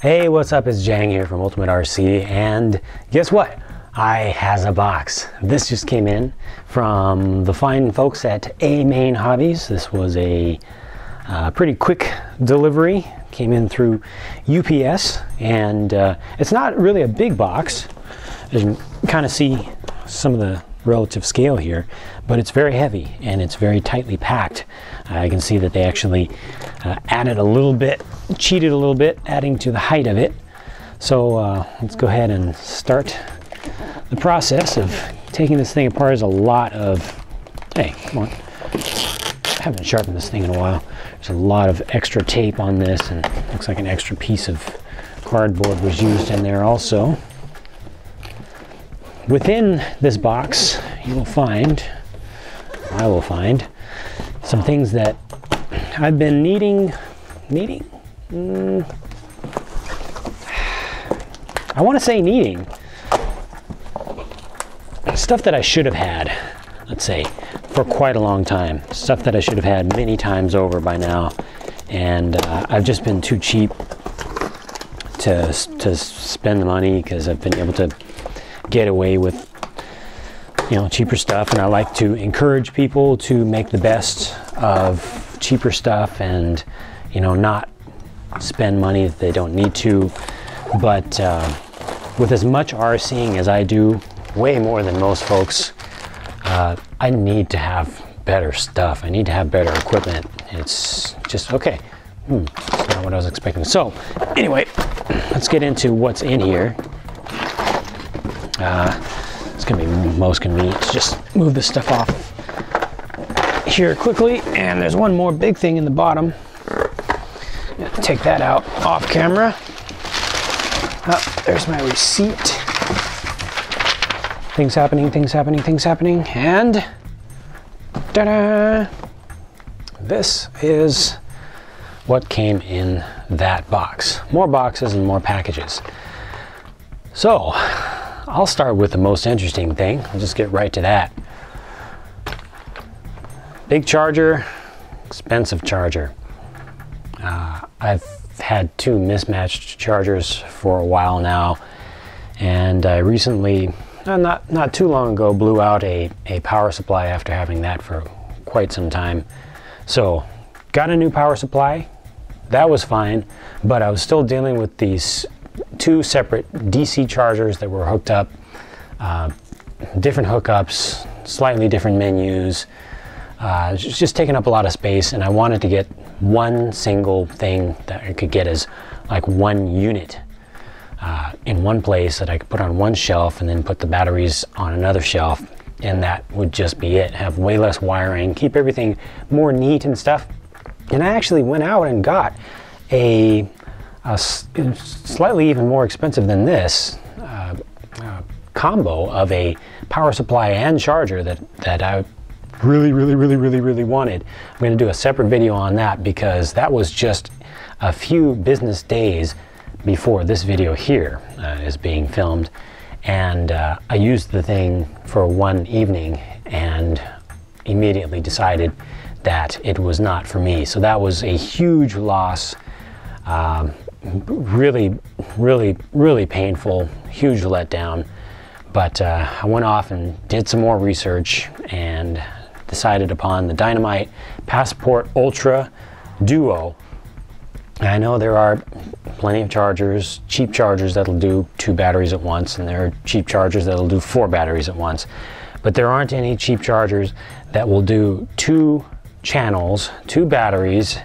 Hey, what's up? It's Jang here from Ultimate RC, and guess what? I has a box. This just came in from the fine folks at A Main Hobbies. This was a pretty quick delivery. Came in through UPS, and it's not really a big box. You can kind of see some of the relative scale here, but it's very heavy and it's very tightly packed. I can see that they actually added a little bit, cheated a little bit, adding to the height of it. So let's go ahead and start the process of taking this thing apart. There's a lot of, hey, come on. I haven't sharpened this thing in a while. There's a lot of extra tape on this, and looks like an extra piece of cardboard was used in there also. Within this box, you will find, I will find, some things that I've been needing, I want to say needing, stuff that I should have had, let's say, for quite a long time. Stuff that I should have had many times over by now, and I've just been too cheap to spend the money because I've been able to get away with, you know, cheaper stuff, and I like to encourage people to make the best of cheaper stuff and, you know, not spend money that they don't need to. But with as much RCing as I do, way more than most folks, I need to have better stuff. I need to have better equipment. It's just okay. That's not what I was expecting. So anyway, let's get into what's in here. It's gonna be most convenient to just move this stuff off here quickly. And there's one more big thing in the bottom. Take that out off camera. There's my receipt. Things happening, things happening, things happening. And ta-da! This is what came in that box. More boxes and more packages. So I'll start with the most interesting thing. I'll just get right to that. Big charger, expensive charger. I've had two mismatched chargers for a while now, and I recently, not too long ago, blew out a power supply after having that for quite some time. So got a new power supply. That was fine, but I was still dealing with these two separate DC chargers that were hooked up, different hookups, slightly different menus, just taking up a lot of space, and I wanted to get one single thing that I could get as like one unit in one place that I could put on one shelf and then put the batteries on another shelf, and that would just be it. Have way less wiring, keep everything more neat and stuff. And I actually went out and got a slightly even more expensive than this combo of a power supply and charger that I really wanted. I'm going to do a separate video on that because that was just a few business days before this video here is being filmed, and I used the thing for one evening and immediately decided that it was not for me. So that was a huge loss. Really painful, huge letdown. But I went off and did some more research and decided upon the Dynamite Passport Ultra Duo. I know there are plenty of chargers, cheap chargers that'll do 2 batteries at once, and there are cheap chargers that'll do 4 batteries at once. But there aren't any cheap chargers that will do 2 channels, 2 batteries,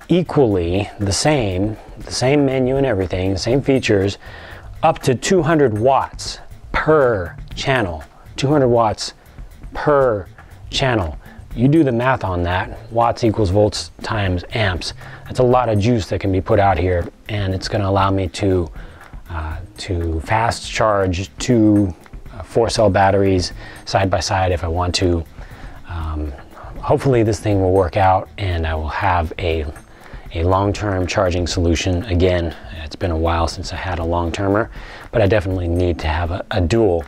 equally the same menu and everything, the same features, up to 200 watts per channel. 200 watts per channel. You do the math on that. Watts equals volts times amps. That's a lot of juice that can be put out here, and it's going to allow me to fast charge 2 4-cell batteries side by side if I want to. Hopefully this thing will work out, and I will have a long-term charging solution. Again, it's been a while since I had a long-termer, but I definitely need to have a dual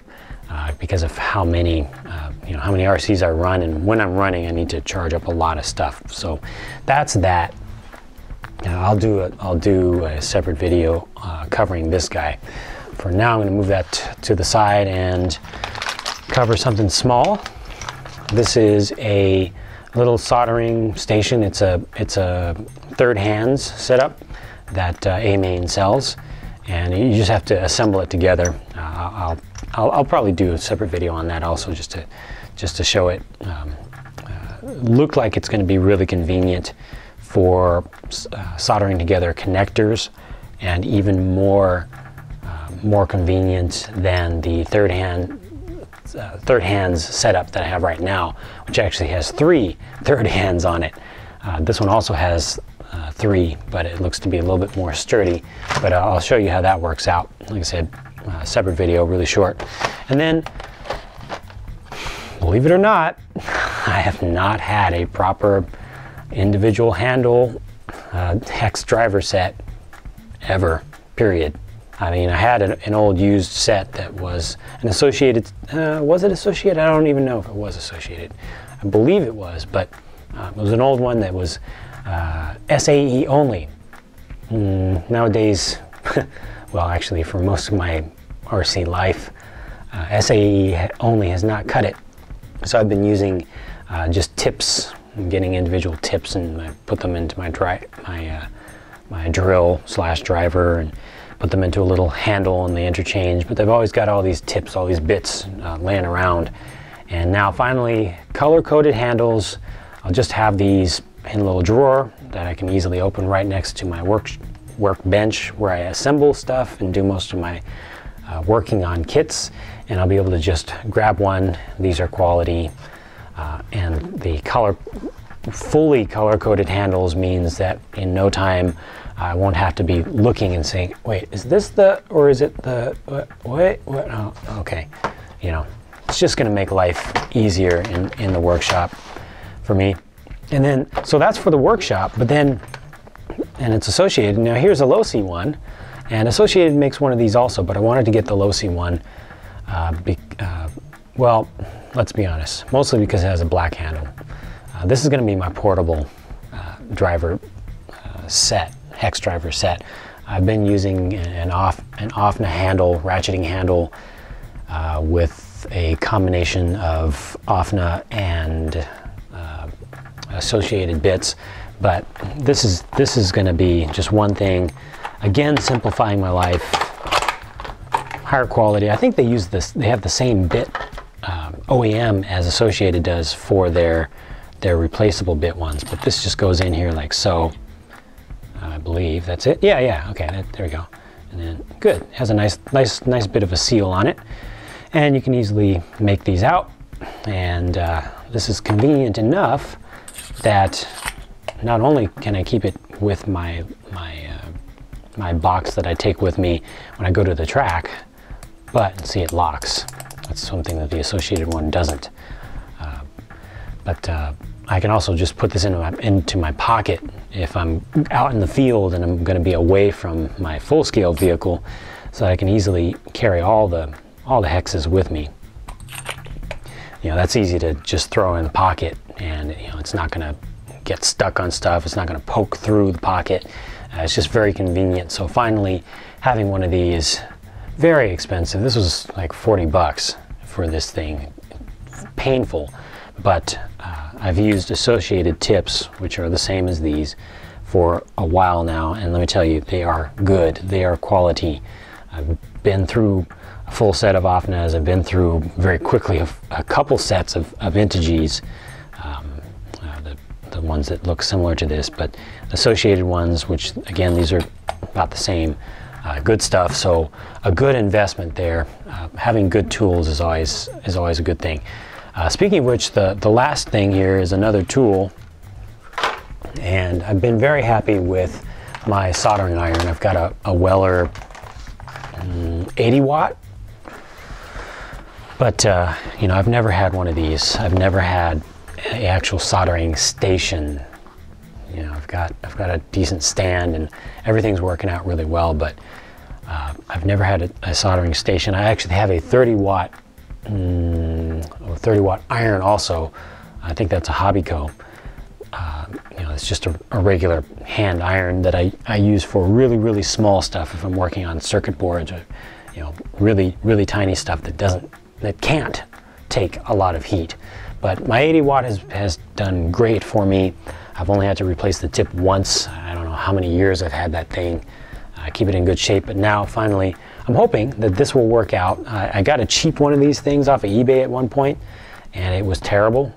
because of how many how many RCs I run, and when I'm running I need to charge up a lot of stuff. So that's that. I'll do a separate video covering this guy. For now, I'm going to move that to the side and cover something small. This is a little soldering station. It's a third hands setup that AMain sells, and you just have to assemble it together. I'll probably do a separate video on that also, just to show it. Look like it's going to be really convenient for soldering together connectors, and even more convenient than the third hands setup that I have right now, which actually has 3 third hands on it. This one also has 3, but it looks to be a little bit more sturdy. But I'll show you how that works out. Like I said, separate video, really short. And then, believe it or not, I have not had a proper individual handle hex driver set ever, period. I mean, I had an old used set that was an associated, was it associated? I don't even know if it was associated. I believe it was, but it was an old one that was SAE only. Nowadays, well, actually for most of my RC life, SAE only has not cut it. So I've been using just tips, getting individual tips, and I put them into my drill / driver, and put them into a little handle and they interchange. But they've always got all these tips, all these bits laying around. And now finally, color-coded handles. I'll just have these in a little drawer that I can easily open right next to my workbench, where I assemble stuff and do most of my working on kits. And I'll be able to just grab one. These are quality, and the fully color-coded handles means that in no time I won't have to be looking and saying, wait, is this the, or is it the, what, oh, okay. You know, it's just gonna make life easier in the workshop for me. And then, so that's for the workshop, but then, and it's Associated. Now here's a low-C one, and Associated makes one of these also, but I wanted to get the low-C one, well, let's be honest, mostly because it has a black handle. This is gonna be my portable driver set, hex driver set. I've been using an OFNA handle, ratcheting handle, with a combination of OFNA and Associated bits, but this is going to be just one thing. Again, simplifying my life, higher quality. I think they use this. They have the same bit OEM as Associated does for their replaceable bit ones, but this just goes in here like so. I believe that's it. Yeah. Okay, there we go. And then good. It has a nice bit of a seal on it, and you can easily make these out. And this is convenient enough that not only can I keep it with my box that I take with me when I go to the track, but see, it locks. That's something that the Associated one doesn't. But I can also just put this into my pocket if I'm out in the field and I'm going to be away from my full-scale vehicle, so that I can easily carry all the hexes with me. You know, that's easy to just throw in the pocket, and you know, it's not going to get stuck on stuff. It's not going to poke through the pocket. It's just very convenient. So finally, having one of these, very expensive. This was like 40 bucks for this thing. Painful, but I've used Associated tips, which are the same as these, for a while now, and let me tell you, they are good. They are quality. I've been through a full set of OFNAs. I've been through very quickly a couple sets of vintages, the ones that look similar to this, but Associated ones, which again, these are about the same. Good stuff. So a good investment there. Having good tools is always a good thing. Speaking of which, the last thing here is another tool, and I've been very happy with my soldering iron. I've got a Weller 80 watt, but you know, I've never had one of these. I've never had an actual soldering station. You know, I've got a decent stand and everything's working out really well, but I've never had a soldering station. I actually have a 30 watt iron also. I think that's a Hobbyco. You know, It's just a regular hand iron that I use for really, really small stuff if I'm working on circuit boards, or really, really tiny stuff that can't take a lot of heat. But my 80 watt has done great for me. I've only had to replace the tip once. I don't know how many years I've had that thing. I keep it in good shape, but now finally I'm hoping that this will work out. I got a cheap one of these things off of eBay at one point, and it was terrible.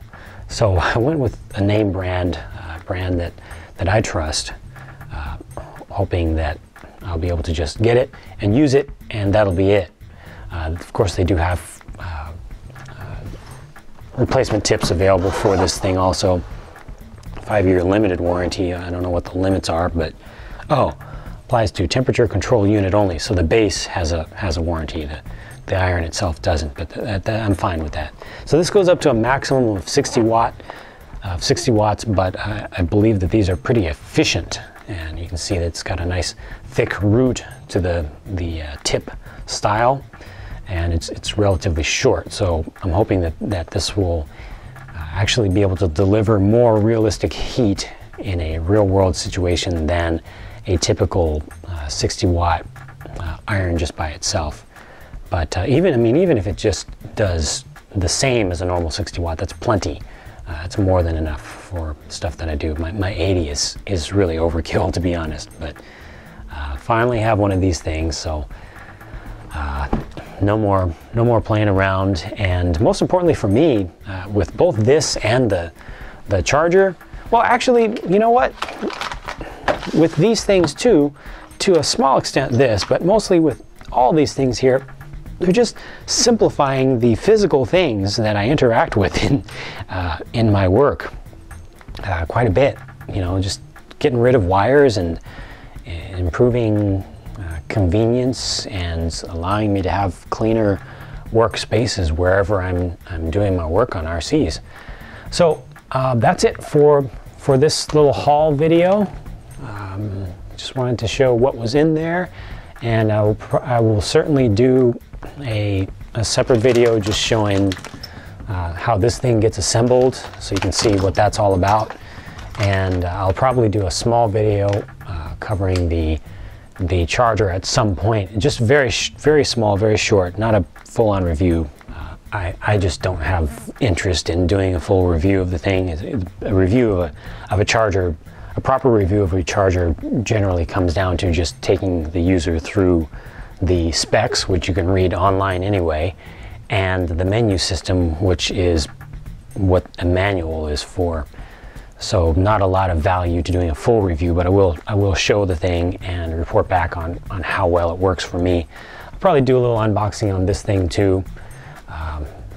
So I went with a name brand, that I trust, hoping that I'll be able to just get it and use it, and that'll be it. Of course, they do have replacement tips available for this thing also. 5-year limited warranty. I don't know what the limits are, but applies to temperature control unit only. So the base has a warranty. The iron itself doesn't, but I'm fine with that. So this goes up to a maximum of 60 watts, but I believe that these are pretty efficient, and you can see that it's got a nice thick root to the tip style, and it's relatively short. So I'm hoping that this will actually be able to deliver more realistic heat in a real world situation than a typical 60 watt iron just by itself. But even if it just does the same as a normal 60 watt, that's plenty. It's more than enough for stuff that I do. My 80 is really overkill, to be honest, but finally have one of these things, so no more playing around. And most importantly for me, with both this and the charger, well, actually, you know what? With these things too, to a small extent this, but mostly with all these things here, they're just simplifying the physical things that I interact with in my work quite a bit. Just getting rid of wires and improving convenience and allowing me to have cleaner workspaces wherever I'm doing my work on RCs. So that's it for this little haul video. Just wanted to show what was in there, and I will certainly do a separate video just showing how this thing gets assembled, so you can see what that's all about. And I'll probably do a small video covering the charger at some point, just very small, very short, not a full-on review. I just don't have interest in doing a full review of the thing. A review of a charger, a proper review of a charger generally comes down to just taking the user through the specs, which you can read online anyway, and the menu system, which is what a manual is for. So not a lot of value to doing a full review, but I will show the thing and report back on how well it works for me. I'll probably do a little unboxing on this thing too,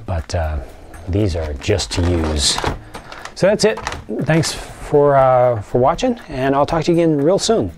but these are just to use. So that's it. Thanks for watching, and I'll talk to you again real soon.